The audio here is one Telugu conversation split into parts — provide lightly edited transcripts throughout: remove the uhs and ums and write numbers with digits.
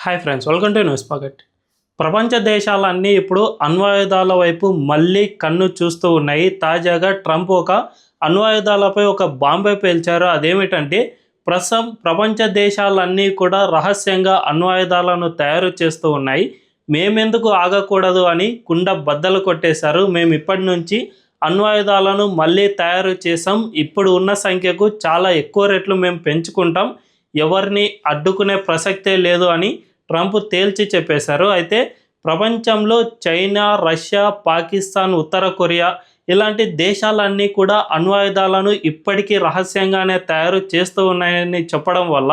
Hi friends, welcome to news pocket. ప్రపంచ దేశాలన్నీ ఇప్పుడు అణ్వాయుధాల వైపు మళ్ళీ కన్ను చూస్తూ ఉన్నాయి. తాజాగా ట్రంప్ ఒక అణ్వాయుధాలపై ఒక బాంబే పేల్చారు. అదేమిటంటే ప్రస్తుతం ప్రపంచ దేశాలన్నీ కూడా రహస్యంగా అణ్వాయుధాలను తయారు చేస్తూ ఉన్నాయి. మేమెందుకు ఆగకూడదు అని కుండ బద్దలు కొట్టేశారు. మేము ఇప్పటి నుంచి అణ్వాయుధాలను మళ్ళీ తయారు చేసాం. ఇప్పుడు ఉన్న సంఖ్యకు చాలా ఎక్కువ రెట్లు మేము పెంచుకుంటాం. ఎవరిని అడ్డుకునే ప్రసక్తే లేదు అని ట్రంప్ తేల్చి చెప్పేశారు. అయితే ప్రపంచంలో చైనా, రష్యా, పాకిస్తాన్, ఉత్తర కొరియా ఇలాంటి దేశాలన్నీ కూడా అణ్వాయుధాలను ఇప్పటికీ రహస్యంగానే తయారు చేస్తూ ఉన్నాయని చెప్పడం వల్ల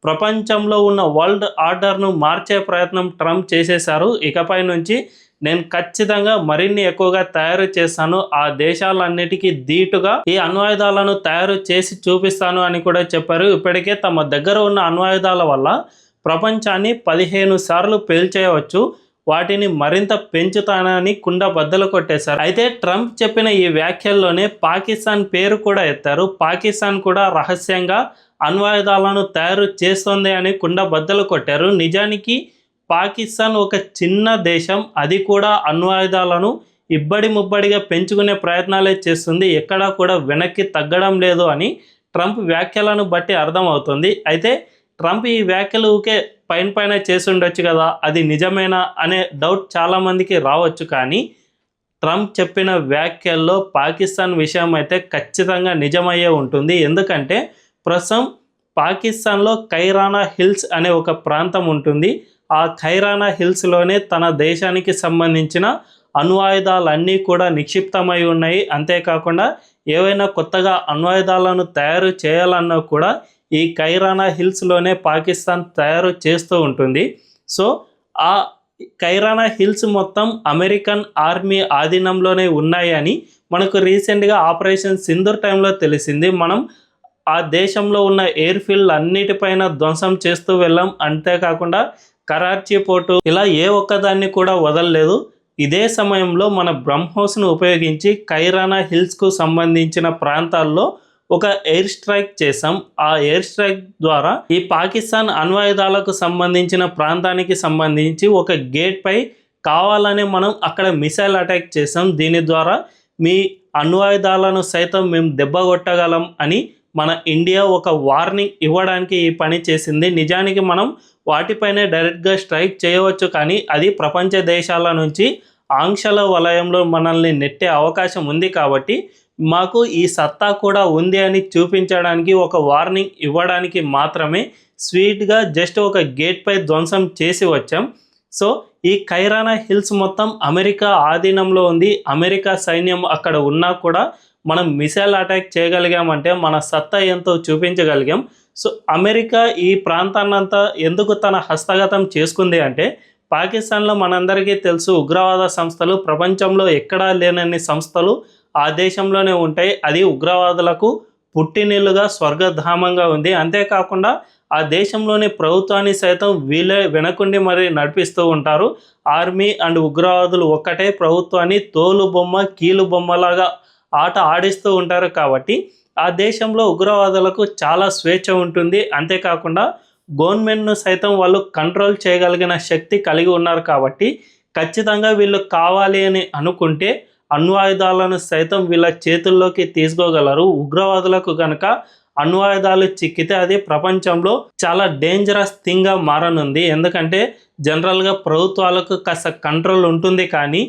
ప్రపంచంలో ఉన్న వరల్డ్ ఆర్డర్ను మార్చే ప్రయత్నం ట్రంప్ చేసేశారు. ఇకపై నుంచి నేను ఖచ్చితంగా మరిన్ని ఎక్కువగా తయారు చేస్తాను, ఆ దేశాలన్నిటికీ ధీటుగా ఈ అణ్వాయుధాలను తయారు చేసి చూపిస్తాను అని కూడా చెప్పారు. ఇప్పటికే తమ దగ్గర ఉన్న అణ్వాయుధాల వల్ల ప్రపంచాన్ని 15 సార్లు పేల్చేయవచ్చు, వాటిని మరింత పెంచుతానని కుండ బద్దలు కొట్టేశారు. అయితే ట్రంప్ చెప్పిన ఈ వ్యాఖ్యల్లోనే పాకిస్తాన్ పేరు కూడా ఎత్తారు. పాకిస్తాన్ కూడా రహస్యంగా అణ్వాయుధాలను తయారు చేస్తుంది అని కుండ బద్దలు కొట్టారు. నిజానికి పాకిస్తాన్ ఒక చిన్న దేశం, అది కూడా అణ్వాయుధాలను ఇబ్బడి ముబ్బడిగా పెంచుకునే ప్రయత్నాలే చేస్తుంది, ఎక్కడా కూడా వెనక్కి తగ్గడం లేదు అని ట్రంప్ వ్యాఖ్యలను బట్టి అర్థమవుతుంది. అయితే ట్రంప్ ఈ వ్యాఖ్యలు ఊకే పైన చేసి ఉండొచ్చు కదా, అది నిజమేనా అనే డౌట్ చాలామందికి రావచ్చు. కానీ ట్రంప్ చెప్పిన వ్యాఖ్యల్లో పాకిస్తాన్ విషయం అయితే ఖచ్చితంగా నిజమయ్యే ఉంటుంది. ఎందుకంటే ప్రస్తుతం పాకిస్తాన్లో ఖైరానా హిల్స్ అనే ఒక ప్రాంతం ఉంటుంది. ఆ ఖైరానా హిల్స్లోనే తన దేశానికి సంబంధించిన అణ్వాయుధాలన్నీ కూడా నిక్షిప్తమై ఉన్నాయి. అంతేకాకుండా ఏవైనా కొత్తగా అణ్వాయుధాలను తయారు చేయాలన్నా కూడా ఈ ఖైరానా హిల్స్లోనే పాకిస్తాన్ తయారు చేస్తూ ఉంటుంది. సో ఆ ఖైరానా హిల్స్ మొత్తం అమెరికన్ ఆర్మీ ఆధీనంలోనే ఉన్నాయని మనకు రీసెంట్గా ఆపరేషన్ సింధూర్ టైంలో తెలిసింది. మనం ఆ దేశంలో ఉన్న ఎయిర్ఫీల్డ్ అన్నిటిపైన ధ్వంసం చేస్తూ వెళ్ళాం. అంతేకాకుండా కరాచీ పోర్టు ఇలా ఏ ఒక్కదాన్ని కూడా వదలలేదు. ఇదే సమయంలో మన బ్రహ్మోస్ను ఉపయోగించి ఖైరానా హిల్స్కు సంబంధించిన ప్రాంతాల్లో ఒక ఎయిర్ స్ట్రైక్ చేసాం. ఆ ఎయిర్ స్ట్రైక్ ద్వారా ఈ పాకిస్తాన్ అణ్వాయుధాలకు సంబంధించిన ప్రాంతానికి సంబంధించి ఒక గేట్ పై కావాలనే మనం అక్కడ మిసైల్ అటాక్ చేసాం. దీని ద్వారా మీ అణ్వాయుధాలను సైతం మేము దెబ్బగొట్టగలం అని మన ఇండియా ఒక వార్నింగ్ ఇవ్వడానికి ఈ పని చేసింది. నిజానికి మనం వాటిపైనే డైరెక్ట్గా స్ట్రైక్ చేయవచ్చు, కానీ అది ప్రపంచ దేశాల నుంచి ఆంక్షల వలయంలో మనల్ని నెట్టే అవకాశం ఉంది. కాబట్టి మాకు ఈ సత్తా కూడా ఉంది అని చూపించడానికి, ఒక వార్నింగ్ ఇవ్వడానికి మాత్రమే స్వీట్గా జస్ట్ ఒక గేట్ పై ధ్వంసం చేసి వచ్చాం. సో ఈ ఖైరానా హిల్స్ మొత్తం అమెరికా ఆధీనంలో ఉంది. అమెరికా సైన్యం అక్కడ ఉన్నా కూడా మనం మిసైల్ అటాక్ చేయగలిగామంటే మన సత్తా ఎంతో చూపించగలిగాం. సో అమెరికా ఈ ప్రాంతాన్నంతా ఎందుకు తన హస్తగతం చేసుకుంది అంటే, పాకిస్తాన్లో మనందరికీ తెలుసు ఉగ్రవాద సంస్థలు ప్రపంచంలో ఎక్కడా లేనన్ని సంస్థలు ఆ దేశంలోనే ఉంటాయి. అది ఉగ్రవాదులకు పుట్టినిల్లుగా స్వర్గధామంగా ఉంది. అంతేకాకుండా ఆ దేశంలోని ప్రభుత్వాన్ని సైతం వీళ్ళే వెనకుండి మరి నడిపిస్తూ ఉంటారు. ఆర్మీ అండ్ ఉగ్రవాదులు ఒక్కటే ప్రభుత్వాన్ని తోలు బొమ్మ కీలు బొమ్మలాగా ఆట ఆడిస్తూ ఉంటారు. కాబట్టి ఆ దేశంలో ఉగ్రవాదులకు చాలా స్వేచ్ఛ ఉంటుంది. అంతేకాకుండా గవర్నమెంట్ను సైతం వాళ్ళు కంట్రోల్ చేయగలిగిన శక్తి కలిగి ఉన్నారు. కాబట్టి ఖచ్చితంగా వీళ్ళు కావాలి అని అనుకుంటే అణ్వాయుధాలను సైతం వీళ్ళ చేతుల్లోకి తీసుకోగలరు. ఉగ్రవాదులకు కనుక అణ్వాయుధాలు చిక్కితే అది ప్రపంచంలో చాలా డేంజరస్ థింగ్గా మారనుంది. ఎందుకంటే జనరల్గా ప్రభుత్వాలకు కాస్త కంట్రోల్ ఉంటుంది, కానీ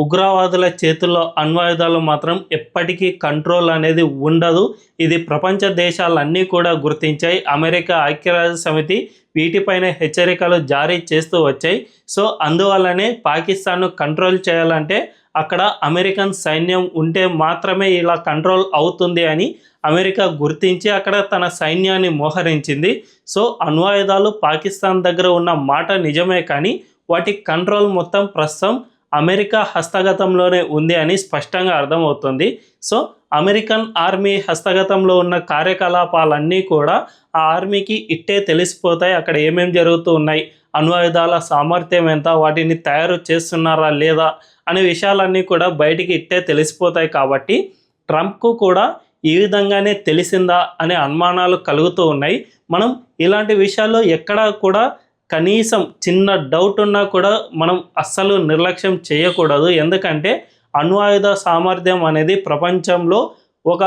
ఉగ్రవాదుల చేతుల్లో అణ్వాయుధాలు మాత్రం ఎప్పటికీ కంట్రోల్ అనేది ఉండదు. ఇది ప్రపంచ దేశాలన్నీ కూడా గుర్తించాయి. అమెరికా, ఐక్యరాజ్య సమితి వీటిపైన హెచ్చరికలు జారీ చేస్తూ వచ్చాయి. సో అందువల్లనే పాకిస్తాన్ను కంట్రోల్ చేయాలంటే అక్కడ అమెరికన్ సైన్యం ఉంటే మాత్రమే ఇలా కంట్రోల్ అవుతుంది అని అమెరికా గుర్తించి అక్కడ తన సైన్యాన్ని మోహరించింది. సో అణ్వాయుధాలు పాకిస్తాన్ దగ్గర ఉన్న మాట నిజమే, కానీ వాటి కంట్రోల్ మొత్తం ప్రస్తుతం అమెరికా హస్తగతంలోనే ఉంది అని స్పష్టంగా అర్థమవుతుంది. సో అమెరికన్ ఆర్మీ హస్తగతంలో ఉన్న కార్యకలాపాలన్నీ కూడా ఆ ఆర్మీకి ఇట్టే తెలిసిపోతాయి. అక్కడ ఏమేమి జరుగుతూ ఉన్నాయి, అణ్వాయుధాల సామర్థ్యం ఎంత, వాటిని తయారు చేస్తున్నారా లేదా అనే విషయాలన్నీ కూడా బయటికి ఇట్టే తెలిసిపోతాయి. కాబట్టి ట్రంప్కు కూడా ఈ విధంగానే తెలిసిందా అనే అనుమానాలు కలుగుతూ ఉన్నాయి. మనం ఇలాంటి విషయాల్లో ఎక్కడా కూడా కనీసం చిన్న డౌట్ ఉన్నా కూడా మనం అస్సలు నిర్లక్ష్యం చేయకూడదు. ఎందుకంటే అణ్వాయుధ సామర్థ్యం అనేది ప్రపంచంలో ఒక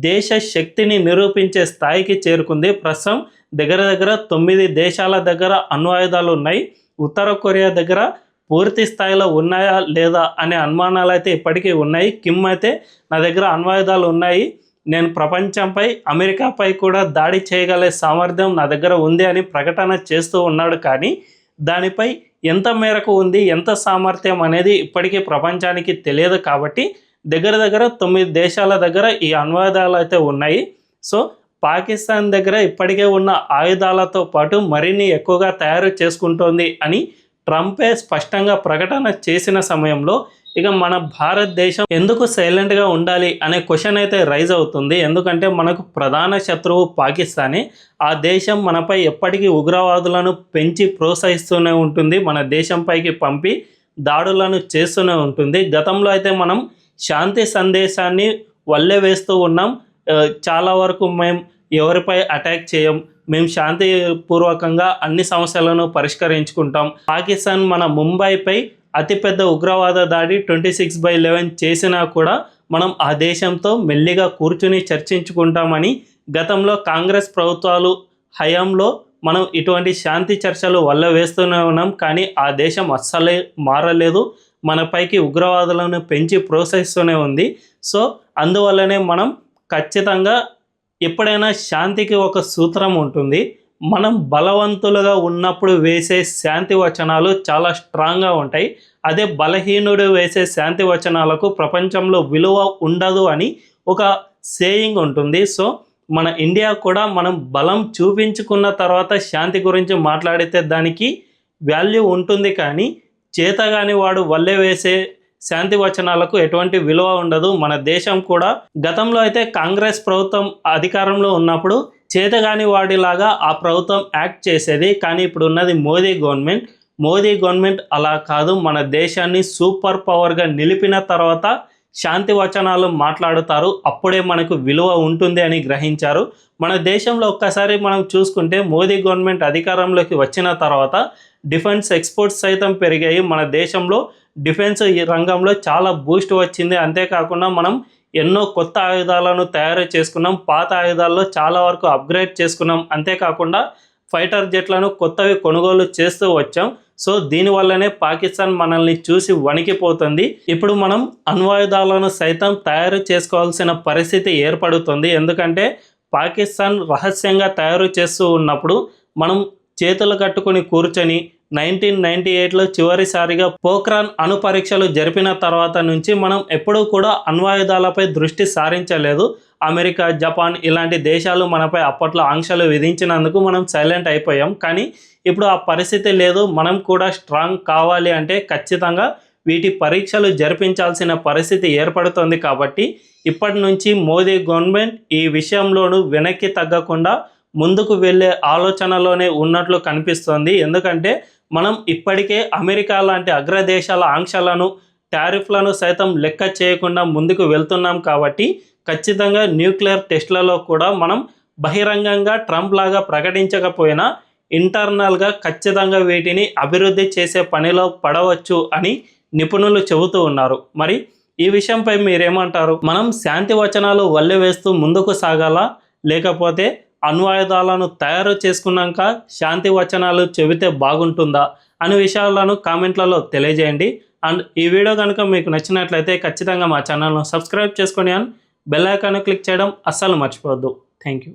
దేశ శక్తిని నిరూపించే స్థాయికి చేరుకుంది. ప్రస్తుతం దగ్గర 9 దేశాల దగ్గర అణ్వాయుధాలు ఉన్నాయి. ఉత్తర కొరియా దగ్గర పూర్తి స్థాయిలో ఉన్నాయా లేదా అనే అనుమానాలు అయితే ఇప్పటికీ ఉన్నాయి. కిమ్ అయితే నా దగ్గర అణ్వాయుధాలు ఉన్నాయి, నేను ప్రపంచంపై అమెరికాపై కూడా దాడి చేయగల సామర్థ్యం నా దగ్గర ఉంది అని ప్రకటన చేస్తూ ఉన్నాడు. కానీ దానిపై ఎంత మేరకు ఉంది, ఎంత సామర్థ్యం అనేది ఇప్పటికీ ప్రపంచానికి తెలియదు. కాబట్టి దగ్గర 9 దేశాల దగ్గర ఈ అణ్వాయుధాలు అయితే ఉన్నాయి. సో పాకిస్తాన్ దగ్గర ఇప్పటికే ఉన్న ఆయుధాలతో పాటు మరిన్ని ఎక్కువగా తయారు చేసుకుంటోంది అని ట్రంపే స్పష్టంగా ప్రకటన చేసిన సమయంలో ఇక మన భారతదేశం ఎందుకు సైలెంట్గా ఉండాలి అనే క్వశ్చన్ అయితే రైజ్ అవుతుంది. ఎందుకంటే మనకు ప్రధాన శత్రువు పాకిస్తానే. ఆ దేశం మనపై ఎప్పటికీ ఉగ్రవాదులను పెంచి ప్రోత్సహిస్తూనే ఉంటుంది, మన దేశంపైకి పంపి దాడులను చేస్తూనే ఉంటుంది. గతంలో అయితే మనం శాంతి సందేశాన్ని వల్లే వేస్తూ ఉన్నాం. చాలా వరకు మేము ఎవరిపై అటాక్ చేయం, మేము శాంతిపూర్వకంగా అన్ని సమస్యలను పరిష్కరించుకుంటాం. పాకిస్తాన్ మన ముంబైపై అతిపెద్ద ఉగ్రవాద దాడి 26/11 చేసినా కూడా మనం ఆ దేశంతో మెల్లిగా కూర్చుని చర్చించుకుంటామని గతంలో కాంగ్రెస్ ప్రభుత్వాలు హయాంలో మనం ఇటువంటి శాంతి చర్చలు వల్ల వేస్తూనే ఉన్నాం. కానీ ఆ దేశం అస్సలే మారలేదు, మనపైకి ఉగ్రవాదులను పెంచి ప్రోత్సహిస్తూనే ఉంది. సో అందువల్లనే మనం ఖచ్చితంగా ఎప్పుడైనా శాంతికి ఒక సూత్రం ఉంటుంది. మనం బలవంతులుగా ఉన్నప్పుడు వేసే శాంతి వచనాలు చాలా స్ట్రాంగ్గా ఉంటాయి. అదే బలహీనుడు వేసే శాంతి వచనాలకు ప్రపంచంలో విలువ ఉండదు అని ఒక సేయింగ్ ఉంటుంది. సో మన ఇండియా కూడా మనం బలం చూపించుకున్న తర్వాత శాంతి గురించి మాట్లాడితే దానికి వాల్యూ ఉంటుంది. కానీ చేతగాని వాడు వల్లే వేసే శాంతి వచనాలకు ఎటువంటి విలువ ఉండదు. మన దేశం కూడా గతంలో అయితే కాంగ్రెస్ ప్రభుత్వం అధికారంలో ఉన్నప్పుడు చేతగాని వాడిలాగా ఆ ప్రభుత్వం యాక్ట్ చేసేది. కానీ ఇప్పుడు ఉన్నది మోదీ గవర్నమెంట్ అలా కాదు. మన దేశాన్ని సూపర్ పవర్గా నిలిపిన తర్వాత శాంతి వచనాలు మాట్లాడుతారు, అప్పుడే మనకు విలువ ఉంటుంది అని గ్రహించారు. మన దేశంలో ఒక్కసారి మనం చూసుకుంటే మోదీ గవర్నమెంట్ అధికారంలోకి వచ్చిన తర్వాత డిఫెన్స్ ఎక్స్పోర్ట్స్ సైతం పెరిగాయి. మన దేశంలో డిఫెన్స్ రంగంలో చాలా బూస్ట్ వచ్చింది. అంతేకాకుండా మనం ఎన్నో కొత్త ఆయుధాలను తయారు చేసుకున్నాం, పాత ఆయుధాల్లో చాలా వరకు అప్గ్రేడ్ చేసుకున్నాం. అంతేకాకుండా ఫైటర్ జెట్లను కొత్తవి కొనుగోలు చేస్తూ వచ్చాం. సో దీనివల్లనే పాకిస్తాన్ మనల్ని చూసి వణికిపోతుంది. ఇప్పుడు మనం అణ్వాయుధాలను సైతం తయారు చేసుకోవాల్సిన పరిస్థితి ఏర్పడుతుంది. ఎందుకంటే పాకిస్తాన్ రహస్యంగా తయారు చేస్తూ ఉన్నప్పుడు మనం చేతులు కట్టుకుని కూర్చొని 1998లో చివరిసారిగా పోఖ్రాన్ అణు పరీక్షలు జరిపిన తర్వాత నుంచి మనం ఎప్పుడూ కూడా అణ్వాయుధాలపై దృష్టి సారించలేదు. అమెరికా, జపాన్ ఇలాంటి దేశాలు మనపై అప్పట్లో ఆంక్షలు విధించినందుకు మనం సైలెంట్ అయిపోయాం. కానీ ఇప్పుడు ఆ పరిస్థితి లేదు. మనం కూడా స్ట్రాంగ్ కావాలి అంటే ఖచ్చితంగా వీటి పరీక్షలు జరిపించాల్సిన పరిస్థితి ఏర్పడుతుంది. కాబట్టి ఇప్పటి నుంచి మోదీ గవర్నమెంట్ ఈ విషయంలోనూ వెనక్కి తగ్గకుండా ముందుకు వెళ్ళే ఆలోచనలోనే ఉన్నట్లు కనిపిస్తోంది. ఎందుకంటే మనం ఇప్పటికే అమెరికా లాంటి అగ్రదేశాల ఆంక్షలను, టారిఫ్లను సైతం లెక్క చేయకుండా ముందుకు వెళ్తున్నాం. కాబట్టి ఖచ్చితంగా న్యూక్లియర్ టెస్ట్లలో కూడా మనం బహిరంగంగా ట్రంప్ లాగా ప్రకటించకపోయినా ఇంటర్నల్గా ఖచ్చితంగా వీటిని అభివృద్ధి చేసే పనిలో పడవచ్చు అని నిపుణులు చెబుతూ ఉన్నారు. మరి ఈ విషయంపై మీరేమంటారు? మనం శాంతి వచనాలు వల్లె వేస్తూ ముందుకు సాగాలా, లేకపోతే అణ్వాయుధాలను తయారు చేసుకున్నాక శాంతి వచనాలు చెబితే బాగుంటుందా అనే విషయాలను కామెంట్లలో తెలియజేయండి. అండ్ ఈ వీడియో కనుక మీకు నచ్చినట్లయితే ఖచ్చితంగా మా ఛానల్ను సబ్స్క్రైబ్ చేసుకొని అండ్ బెల్ ఐకాన్ క్లిక్ చేయడం అస్సలు మర్చిపోవద్దు. Thank you.